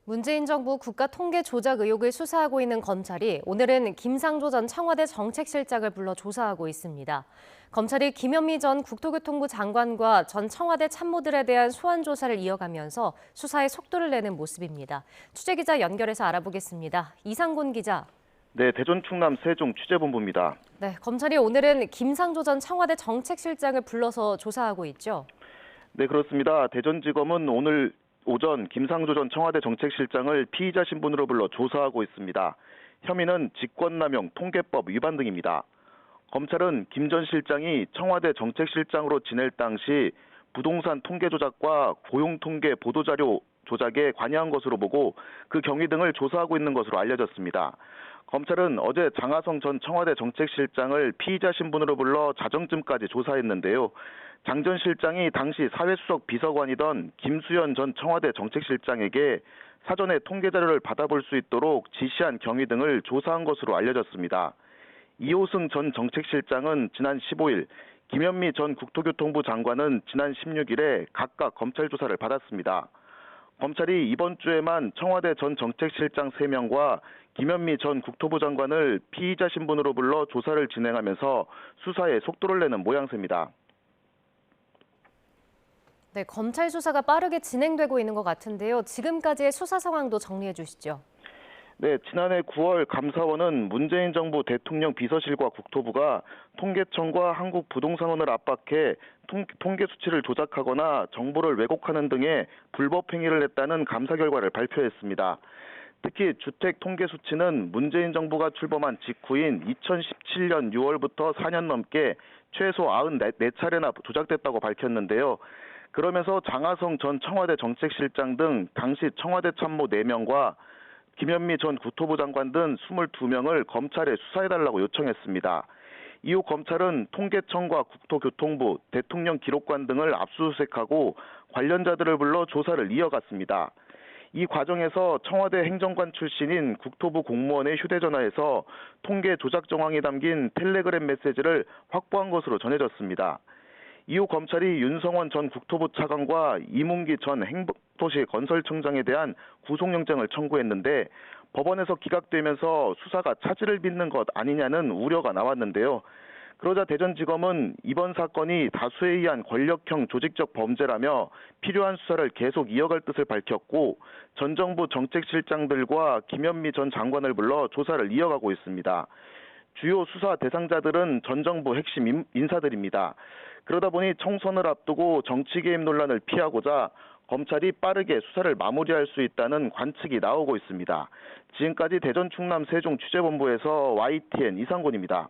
문재인 정부 국가 통계 조작 의혹을 수사하고 있는 검찰이 오늘은 김상조 전 청와대 정책실장을 불러 조사하고 있습니다. 검찰이 김현미 전 국토교통부 장관과 전 청와대 참모들에 대한 소환 조사를 이어가면서 수사에 속도를 내는 모습입니다. 취재기자 연결해서 알아보겠습니다. 이상곤 기자. 네, 대전 충남 세종 취재본부입니다. 네, 검찰이 오늘은 김상조 전 청와대 정책실장을 불러서 조사하고 있죠. 네, 그렇습니다. 대전지검은 오늘 오전 김상조 전 청와대 정책실장을 피의자 신분으로 불러 조사하고 있습니다. 혐의는 직권남용, 통계법 위반 등입니다. 검찰은 김 전 실장이 청와대 정책실장으로 지낼 당시 부동산 통계 조작과 고용통계 보도자료 조작에 관여한 것으로 보고 그 경위 등을 조사하고 있는 것으로 알려졌습니다. 검찰은 어제 장하성 전 청와대 정책실장을 피의자 신분으로 불러 자정쯤까지 조사했는데요. 장 전 실장이 당시 사회수석 비서관이던 김수현 전 청와대 정책실장에게 사전에 통계 자료를 받아볼 수 있도록 지시한 경위 등을 조사한 것으로 알려졌습니다. 이호승 전 정책실장은 지난 15일, 김현미 전 국토교통부 장관은 지난 16일에 각각 검찰 조사를 받았습니다. 검찰이 이번 주에만 청와대 전 정책실장 3명과 김현미 전 국토부 장관을 피의자 신분으로 불러 조사를 진행하면서 수사에 속도를 내는 모양새입니다. 네, 검찰 수사가 빠르게 진행되고 있는 것 같은데요. 지금까지의 수사 상황도 정리해 주시죠. 네, 지난해 9월 감사원은 문재인 정부 대통령 비서실과 국토부가 통계청과 한국부동산원을 압박해 통계 수치를 조작하거나 정보를 왜곡하는 등의 불법 행위를 했다는 감사 결과를 발표했습니다. 특히 주택 통계 수치는 문재인 정부가 출범한 직후인 2017년 6월부터 4년 넘게 최소 94차례나 조작됐다고 밝혔는데요. 그러면서 장하성 전 청와대 정책실장 등 당시 청와대 참모 4명과 김현미 전 국토부 장관 등 22명을 검찰에 수사해달라고 요청했습니다. 이후 검찰은 통계청과 국토교통부, 대통령 기록관 등을 압수수색하고 관련자들을 불러 조사를 이어갔습니다. 이 과정에서 청와대 행정관 출신인 국토부 공무원의 휴대전화에서 통계 조작 정황이 담긴 텔레그램 메시지를 확보한 것으로 전해졌습니다. 이후 검찰이 윤성원 전 국토부 차관과 이문기 전 행복도시 건설청장에 대한 구속영장을 청구했는데 법원에서 기각되면서 수사가 차질을 빚는 것 아니냐는 우려가 나왔는데요. 그러자 대전지검은 이번 사건이 다수에 의한 권력형 조직적 범죄라며 필요한 수사를 계속 이어갈 뜻을 밝혔고 전 정부 정책실장들과 김현미 전 장관을 불러 조사를 이어가고 있습니다. 주요 수사 대상자들은 전 정부 핵심 인사들입니다. 그러다 보니 총선을 앞두고 정치 개입 논란을 피하고자 검찰이 빠르게 수사를 마무리할 수 있다는 관측이 나오고 있습니다. 지금까지 대전 충남 세종 취재본부에서 YTN 이상곤입니다.